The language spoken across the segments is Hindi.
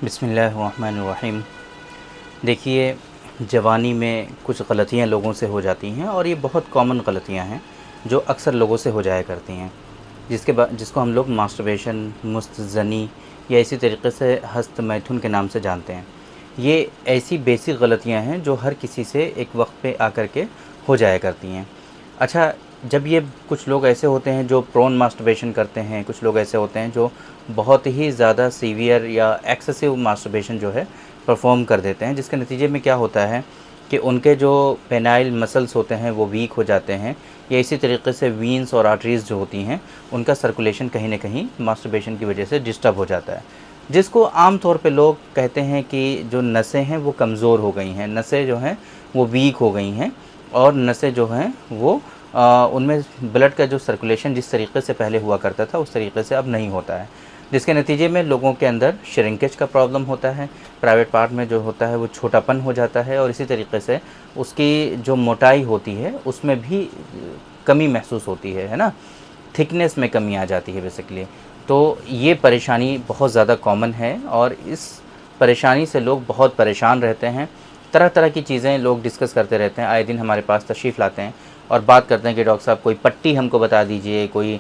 बिस्मिल्लाहिर्रहमानिर्रहीम। देखिए, जवानी में कुछ गलतियाँ लोगों से हो जाती हैं और ये बहुत कॉमन गलतियाँ हैं जो अक्सर लोगों से हो जाया करती हैं, जिसको हम लोग मास्टरबेशन, मुस्तज़नी या इसी तरीक़े से हस्त मैथुन के नाम से जानते हैं। ये ऐसी बेसिक गलतियाँ हैं जो हर किसी से एक वक्त पे आकर के हो जाया करती हैं। अच्छा, जब ये कुछ लोग ऐसे होते हैं जो प्रोन मास्टरबेशन करते हैं, कुछ लोग ऐसे होते हैं जो बहुत ही ज़्यादा सीवियर या एक्सेसिव मास्टरबेशन जो है परफॉर्म कर देते हैं, जिसके नतीजे में क्या होता है कि उनके जो पेनाइल मसल्स होते हैं वो वीक हो जाते हैं, या इसी तरीके से वीन्स और आर्टरीज़ जो होती हैं उनका सर्कुलेशन कहीं न कहीं मास्टरबेशन की वजह से डिस्टर्ब हो जाता है, जिसको आम तौर पे लोग कहते हैं कि जो नसें हैं वो कमज़ोर हो गई हैं, नसें जो हैं वो वीक हो गई हैं और नसें जो हैं वो उनमें ब्लड का जो सर्कुलेशन जिस तरीके से पहले हुआ करता था उस तरीके से अब नहीं होता है, जिसके नतीजे में लोगों के अंदर श्रिंकेज का प्रॉब्लम होता है, प्राइवेट पार्ट में जो होता है वो छोटापन हो जाता है और इसी तरीके से उसकी जो मोटाई होती है उसमें भी कमी महसूस होती है ना, थिकनेस में कमी आ जाती है बेसिकली। तो ये परेशानी बहुत ज़्यादा कॉमन है और इस परेशानी से लोग बहुत परेशान रहते हैं। तरह तरह की चीज़ें लोग डिस्कस करते रहते हैं, आए दिन हमारे पास तशरीफ़ लाते हैं और बात करते हैं कि डॉक्टर साहब कोई पट्टी हमको बता दीजिए, कोई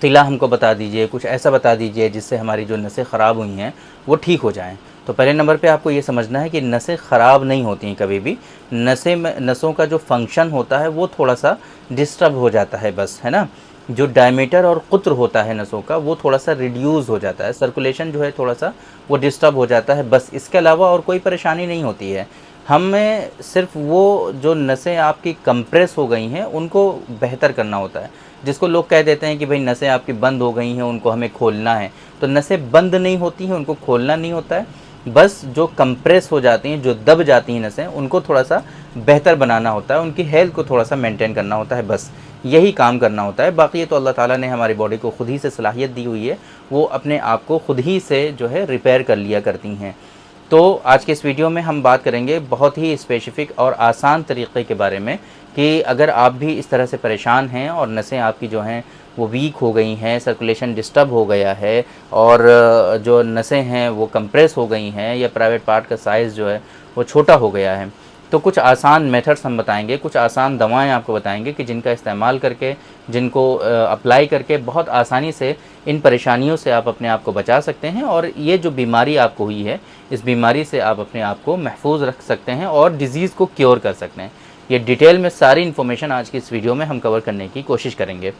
तिला हमको बता दीजिए, कुछ ऐसा बता दीजिए जिससे हमारी जो नसें ख़राब हुई हैं वो ठीक हो जाएं। तो पहले नंबर पे आपको ये समझना है कि नसें ख़राब नहीं होती हैं कभी भी, नसों का जो फंक्शन होता है वो थोड़ा सा डिस्टर्ब हो जाता है बस, है ना। जो डायमीटर और कुत्र होता है नसों का वो थोड़ा सा रिड्यूस हो जाता है, सर्कुलेशन जो है थोड़ा सा वो डिस्टर्ब हो जाता है, बस इसके अलावा और कोई परेशानी नहीं होती है। हमें सिर्फ वो जो नसें आपकी कंप्रेस हो गई हैं उनको बेहतर करना होता है, जिसको लोग कह देते हैं कि भाई नसें आपकी बंद हो गई हैं, उनको हमें खोलना है। तो नसें बंद नहीं होती हैं, उनको खोलना नहीं होता है, बस जो कंप्रेस हो जाती हैं, जो दब जाती हैं नसें, उनको थोड़ा सा बेहतर बनाना होता है, उनकी हेल्थ को थोड़ा सा मेंटेन करना होता है, बस यही काम करना होता है। बाकी ये तो अल्लाह ताला ने हमारी बॉडी को खुद ही से सलाहियत दी हुई है, वो अपने आप को खुद ही से जो है रिपेयर कर लिया करती हैं। तो आज के इस वीडियो में हम बात करेंगे बहुत ही स्पेसिफ़िक और आसान तरीक़े के बारे में कि अगर आप भी इस तरह से परेशान हैं और नसें आपकी जो हैं वो वीक हो गई हैं, सर्कुलेशन डिस्टर्ब हो गया है और जो नसें हैं वो कंप्रेस हो गई हैं या प्राइवेट पार्ट का साइज़ जो है वो छोटा हो गया है, तो कुछ आसान मेथड्स हम बताएंगे, कुछ आसान दवाएं आपको बताएंगे कि जिनका इस्तेमाल करके, जिनको अप्लाई करके बहुत आसानी से इन परेशानियों से आप अपने आप को बचा सकते हैं और ये जो बीमारी आपको हुई है इस बीमारी से आप अपने आप को महफूज रख सकते हैं और डिज़ीज़ को क्योर कर सकते हैं। ये डिटेल में सारी इन्फॉर्मेशन आज की इस वीडियो में हम कवर करने की कोशिश करेंगे।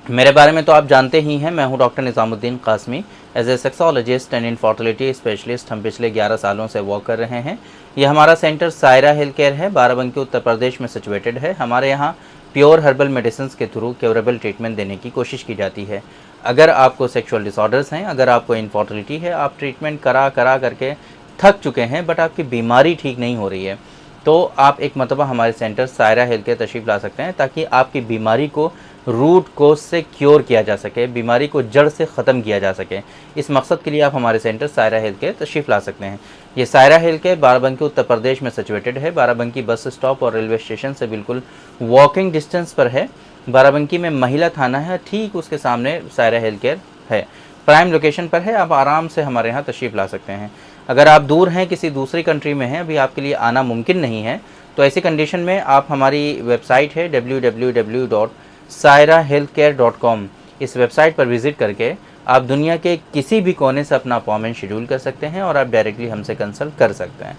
मेरे बारे में तो आप जानते ही हैं, मैं हूं doctor Nizamuddin Qasmi. As a sexologist and infertility specialist हम पिछले 11 सालों से वर्क कर रहे हैं। ये हमारा सेंटर सायरा हेल्थ केयर है, बाराबंकी उत्तर प्रदेश में सिचुएटेड है। हमारे यहाँ प्योर हर्बल मेडिसिन के थ्रू क्योरेबल ट्रीटमेंट देने की कोशिश की जाती है। अगर आपको सेक्शुअल डिसऑर्डर्स हैं, अगर आपको इनफर्टिलिटी है, आप ट्रीटमेंट करा करके थक चुके हैं बट आपकी बीमारी ठीक नहीं हो रही है, तो आप एक मरतबा हमारे सेंटर सायरा हेल्थ केयर तशरीफ़ ला सकते हैं ताकि आपकी बीमारी को रूट कोज से क्योर किया जा सके, बीमारी को जड़ से ख़त्म किया जा सके। इस मकसद के लिए आप हमारे सेंटर सायरा हेल्थ केयर तशरीफ़ ला सकते हैं। ये सायरा हेल्थ केयर बाराबंकी उत्तर प्रदेश में सिचुएटेड है। बाराबंकी बस स्टॉप और रेलवे स्टेशन से बिल्कुल वॉकिंग डिस्टेंस पर है। बाराबंकी में महिला थाना है, ठीक उसके सामने सायरा हेल्थ केयर है, प्राइम लोकेशन पर है। आप आराम से हमारे यहाँ तशरीफ़ ला सकते हैं। अगर आप दूर हैं, किसी दूसरी कंट्री में हैं, अभी आपके लिए आना मुमकिन नहीं है, तो ऐसी कंडीशन में आप हमारी वेबसाइट है www.sairahealthcare.com, इस वेबसाइट पर विज़िट करके आप दुनिया के किसी भी कोने से अपना अपॉइंटमेंट शेड्यूल कर सकते हैं और आप डायरेक्टली हमसे कंसल्ट कर सकते हैं।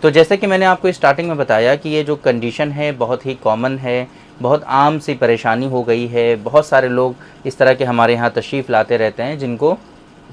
तो जैसे कि मैंने आपको स्टार्टिंग में बताया कि ये जो कंडीशन है बहुत ही कॉमन है, बहुत आम सी परेशानी हो गई है। बहुत सारे लोग इस तरह के हमारे यहाँ तशरीफ़ लाते रहते हैं जिनको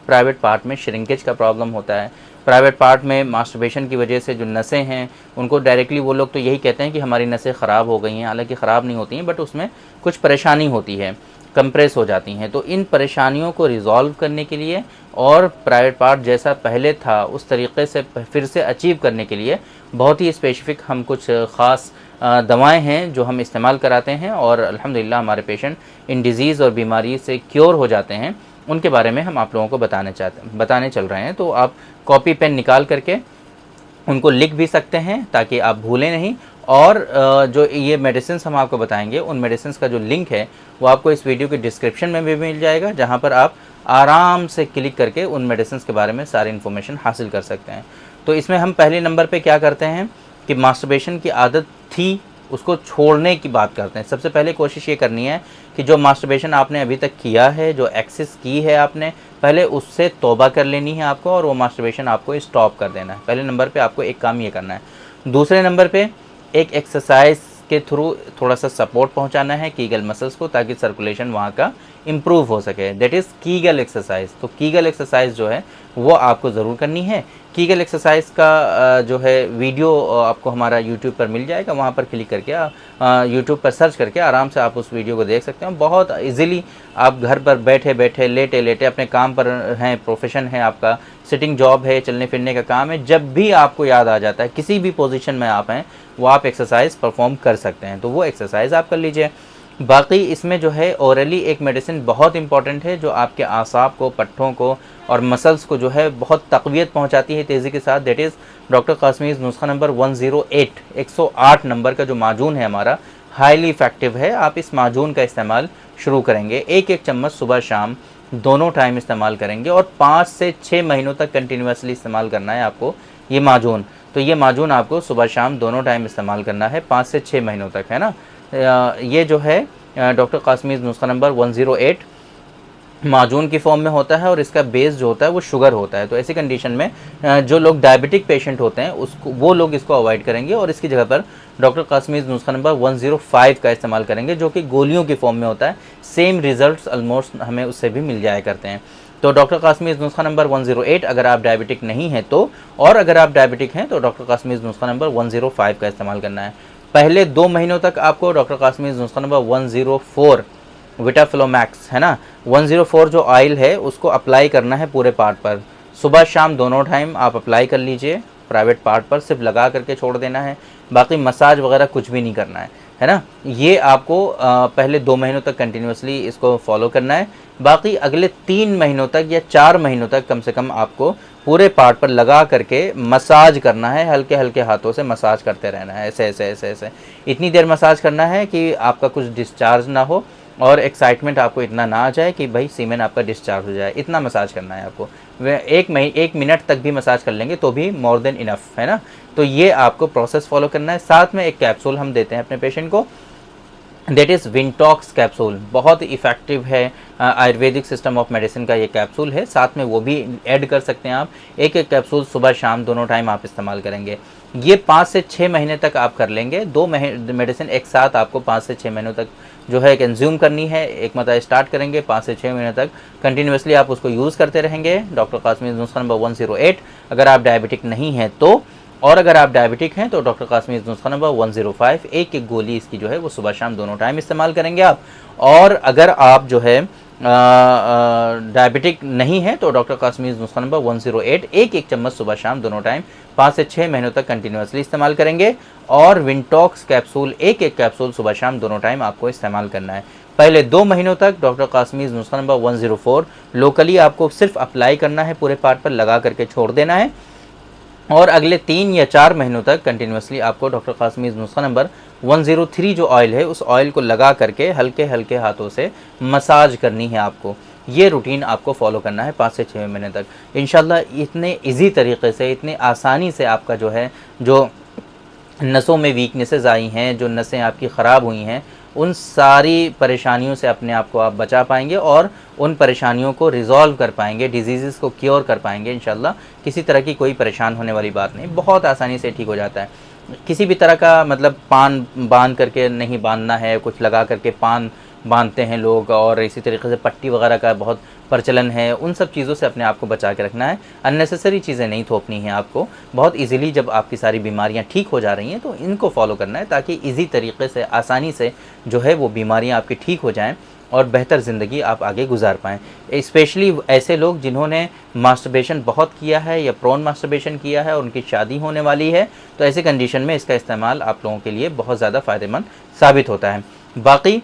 प्राइवेट पार्ट में श्रिंकेज का प्रॉब्लम होता है, प्राइवेट पार्ट में मास्टरबेशन की वजह से जो नसें हैं उनको डायरेक्टली वो लोग तो यही कहते हैं कि हमारी नसें ख़राब हो गई हैं, हालांकि ख़राब नहीं होती हैं बट उसमें कुछ परेशानी होती है, कंप्रेस हो जाती हैं। तो इन परेशानियों को रिज़ॉल्व करने के लिए और प्राइवेट पार्ट जैसा पहले था उस तरीक़े से फिर से अचीव करने के लिए बहुत ही स्पेसिफ़िक हम कुछ ख़ास दवाएं हैं जो हम इस्तेमाल कराते हैं और अल्हम्दुलिल्लाह हमारे पेशेंट इन डिज़ीज़ और बीमारी से क्योर हो जाते हैं। उनके बारे में हम आप लोगों को बताने चल रहे हैं। तो आप कॉपी पेन निकाल करके उनको लिख भी सकते हैं ताकि आप भूलें नहीं, और जो ये मेडिसिन्स हम आपको बताएंगे उन मेडिसिन्स का जो लिंक है वो आपको इस वीडियो के डिस्क्रिप्शन में भी मिल जाएगा, जहां पर आप आराम से क्लिक करके उन मेडिसिन के बारे में सारी इन्फॉर्मेशन हासिल कर सकते हैं। तो इसमें हम पहले नंबर पे क्या करते हैं कि मास्टरबेशन की आदत थी उसको छोड़ने की बात करते हैं। सबसे पहले कोशिश ये करनी है कि जो मास्टरबेशन आपने अभी तक किया है, जो एक्सेस की है आपने, पहले उससे तौबा कर लेनी है आपको और वो मास्टरबेशन आपको स्टॉप कर देना है। पहले नंबर पे आपको एक काम ये करना है। दूसरे नंबर पे एक एक्सरसाइज के थ्रू थोड़ा सा सपोर्ट पहुंचाना है कीगल मसल्स को, ताकि सर्कुलेशन वहाँ का इम्प्रूव हो सके। That is Kegel exercise. तो कीगल एक्सरसाइज जो है वो आपको ज़रूर करनी है। कीगल एक्सरसाइज का जो है वीडियो आपको हमारा यूट्यूब पर मिल जाएगा, वहाँ पर क्लिक करके यूट्यूब पर सर्च करके आराम से आप उस वीडियो को देख सकते हैं। बहुत इजीली आप घर पर बैठे बैठे लेटे लेटे अपने काम पर हैं, प्रोफेशन है आपका, सिटिंग जॉब है, चलने फिरने का काम है, जब भी आपको याद आ जाता है किसी भी पोजीशन में आप हैं वो आप एक्सरसाइज परफॉर्म कर सकते हैं। तो वो एक्सरसाइज आप कर लीजिए। बाकी इसमें जो है ओरली एक मेडिसिन बहुत इंपॉर्टेंट है जो आपके आसाब को, पट्ठों को और मसल्स को जो है बहुत तक़वियत पहुंचाती है तेज़ी के साथ। दैट इज़ डॉक्टर कासमीज़ नुस्खा नंबर 108 108 नंबर का जो माजून है हमारा, हाईली इफ़ेक्टिव है। आप इस माजून का इस्तेमाल शुरू करेंगे, एक एक चम्मच सुबह शाम दोनों टाइम इस्तेमाल करेंगे और 5 से 6 महीनों तक कंटिन्यूसली इस्तेमाल करना है आपको ये माजून। तो ये माजून आपको सुबह शाम दोनों टाइम इस्तेमाल करना है 5 से 6 महीनों तक, है ना। ये जो है डॉक्टर कासमीज़ नुस्खा नंबर 108 माजून की फॉर्म में होता है और इसका बेस जो होता है वो शुगर होता है। तो ऐसी कंडीशन में जो लोग डायबिटिक पेशेंट होते हैं उसको वो लोग इसको अवॉइड करेंगे और इसकी जगह पर डॉक्टर कासमीज़ नुस्खा नंबर 105 का इस्तेमाल करेंगे, जो कि गोलियों की फॉर्म में होता है। सेम रिजल्ट्स ऑलमोस्ट हमें उससे भी मिल जाया करते हैं। तो डॉक्टर कासमीज़ नुस्खा नंबर 108 अगर आप डायबिटिक नहीं हैं तो, और अगर आप डायबिटिक हैं तो डॉक्टर कासमीज़ नुस्खा नंबर 105 का इस्तेमाल करना है। पहले 2 महीनों तक आपको डॉक्टर कासमीज़ नुस्खा नंबर 104 विटाफ्लोमैक्स, है ना, 104 जो ऑयल है उसको अप्लाई करना है पूरे पार्ट पर। सुबह शाम दोनों टाइम आप अप्लाई कर लीजिए प्राइवेट पार्ट पर, सिर्फ लगा करके छोड़ देना है, बाकी मसाज वगैरह कुछ भी नहीं करना है ना। ये आपको पहले 2 महीनों तक कंटिन्यूसली इसको फॉलो करना है। बाकी अगले 3 महीनों तक या 4 महीनों तक कम से कम आपको पूरे पार्ट पर लगा करके मसाज करना है, हल्के हल्के हाथों से मसाज करते रहना है, ऐसे ऐसे ऐसे ऐसे इतनी देर मसाज करना है कि आपका कुछ डिस्चार्ज ना हो और एक्साइटमेंट आपको इतना ना आ जाए कि भाई सीमेन आपका डिस्चार्ज हो जाए। इतना मसाज करना है आपको। एक मिनट तक भी मसाज कर लेंगे तो भी मोर देन इनफ, है ना। तो ये आपको प्रोसेस फॉलो करना है। साथ में एक कैप्सूल हम देते हैं अपने पेशेंट को, दैट इज़ विंटॉक्स कैप्सूल। बहुत इफ़ेक्टिव है, आयुर्वेदिक सिस्टम ऑफ मेडिसिन का ये कैप्सूल है। साथ में वो भी ऐड कर सकते हैं आप। एक एक कैप्सूल सुबह शाम दोनों टाइम आप इस्तेमाल करेंगे। ये 5 से 6 महीने तक आप कर लेंगे। 2 मेडिसिन एक साथ आपको 5 से 6 महीनों तक जो है कंज्यूम करनी है। एक मतलब स्टार्ट करेंगे 5 से 6 महीने तक कंटिन्यूसली आप उसको यूज़ करते रहेंगे। डॉक्टर कासमीज़ नुस्खा नंबर 108 अगर आप डायबिटिक नहीं हैं तो, और अगर आप डायबिटिक हैं तो डॉक्टर कासमीज़ नुस्खा नंबर 105 एक एक गोली इसकी जो है वो सुबह शाम दोनों टाइम इस्तेमाल करेंगे आप। और अगर आप जो है डायबिटिक नहीं है तो डॉक्टर कासमीज़ नुस्खा नंबर 108 एक एक चम्मच सुबह शाम दोनों टाइम 5 से 6 महीनों तक कंटिन्यूसली इस्तेमाल करेंगे। और विंटॉक्स कैप्सूल एक एक कैप्सूल सुबह शाम दोनों टाइम आपको इस्तेमाल करना है। पहले 2 महीनों तक डॉक्टर कासमीज़ नुस्खा नंबर 104 लोकली आपको सिर्फ अप्लाई करना है, पूरे पार्ट पर लगा करके छोड़ देना है। और अगले 3 या 4 महीनों तक कंटिन्यूसली आपको डॉक्टर कासमीज़ नुस्खा नंबर 103 जो ऑयल है उस ऑयल को लगा करके हल्के हल्के हाथों से मसाज करनी है आपको। ये रूटीन आपको फॉलो करना है 5 से 6 महीने तक। इंशाल्लाह इतने इजी तरीके से, इतनी आसानी से आपका जो है, जो नसों में वीकनेसेस आई हैं, जो नसें आपकी ख़राब हुई हैं, उन सारी परेशानियों से अपने आप को आप बचा पाएंगे और उन परेशानियों को रिज़ॉल्व कर पाएंगे, डिजीज़ को क्योर कर पाएंगे इंशाल्लाह। किसी तरह की कोई परेशान होने वाली बात नहीं, बहुत आसानी से ठीक हो जाता है। किसी भी तरह का मतलब पान बांध करके नहीं बांधना है, कुछ लगा करके पान बांधते हैं लोग, और इसी तरीके से पट्टी वगैरह का बहुत प्रचलन है, उन सब चीज़ों से अपने आप को बचा के रखना है। अननेसेसरी चीज़ें नहीं थोपनी है आपको। बहुत इजीली जब आपकी सारी बीमारियां ठीक हो जा रही हैं तो इनको फॉलो करना है, ताकि इजी तरीके से, आसानी से जो है वो बीमारियां आपकी ठीक हो जाएं और बेहतर ज़िंदगी आप आगे गुजार पाएँ। स्पेशली ऐसे लोग जिन्होंने मास्टरबेशन बहुत किया है या प्रोन मास्टरबेशन किया है और उनकी शादी होने वाली है, तो ऐसी कंडीशन में इसका इस्तेमाल आप लोगों के लिए बहुत ज़्यादा फ़ायदेमंद साबित होता है। बाकी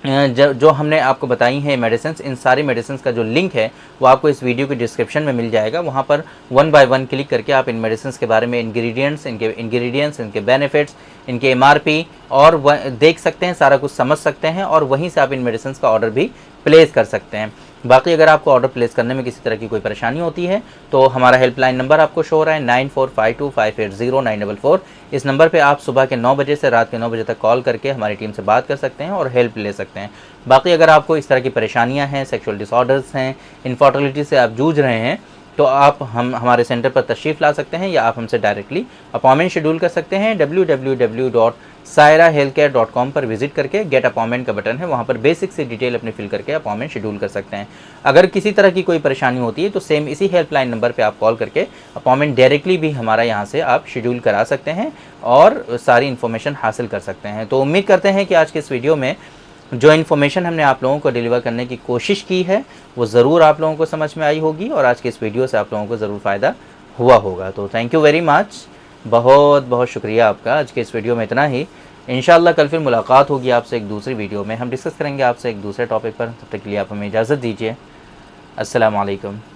जो हमने आपको बताई हैं मेडिसिन, इन सारी मेडिसिन का जो लिंक है वो आपको इस वीडियो के डिस्क्रिप्शन में मिल जाएगा। वहाँ पर 1 बाय 1 क्लिक करके आप इन मेडिसिन के बारे में इंग्रेडिएंट्स, इनके बेनिफिट्स, इनके MRP और देख सकते हैं, सारा कुछ समझ सकते हैं और वहीं से आप इन मेडिसिन का ऑर्डर भी प्लेस कर सकते हैं। बाकी अगर आपको ऑर्डर प्लेस करने में किसी तरह की कोई परेशानी होती है तो हमारा हेल्पलाइन नंबर आपको शो हो रहा है 9452580944। इस नंबर पे आप सुबह के 9 बजे से रात के 9 बजे तक कॉल करके हमारी टीम से बात कर सकते हैं और हेल्प ले सकते हैं। बाकी अगर आपको इस तरह की परेशानियां हैं, सेक्सुअल डिसऑर्डर्स हैं, इनफर्टिलिटी से आप जूझ रहे हैं, तो आप हमारे सेंटर पर तशरीफ़ ला सकते हैं या आप हमसे डायरेक्टली अपॉइंटमेंट शेड्यूल कर सकते हैं। www.sairahealthcare.com पर विजिट करके गेट अपॉइंटमेंट का बटन है, वहाँ पर बेसिक से डिटेल अपनी फिल करके अपॉइंटमेंट शेड्यूल कर सकते हैं। अगर किसी तरह की कोई परेशानी होती है तो सेम इसी हेल्पलाइन नंबर पे आप कॉल करके अपॉइंटमेंट डायरेक्टली भी हमारा यहाँ से आप शेड्यूल करा सकते हैं और सारी इन्फॉर्मेशन हासिल कर सकते हैं। तो उम्मीद करते हैं कि आज के इस वीडियो में जो इन्फॉर्मेशन हमने आप लोगों को डिलीवर करने की कोशिश की है वो ज़रूर आप लोगों को समझ में आई होगी और आज के इस वीडियो से आप लोगों को ज़रूर फ़ायदा हुआ होगा। तो थैंक यू वेरी मच, बहुत बहुत शुक्रिया आपका। आज के इस वीडियो में इतना ही। इंशाल्लाह कल फिर मुलाकात होगी आपसे एक दूसरी वीडियो में, हम डिस्कस करेंगे आपसे एक दूसरे टॉपिक पर। तब तक के लिए आप हमें इजाज़त दीजिए। अस्सलाम वालेकुम।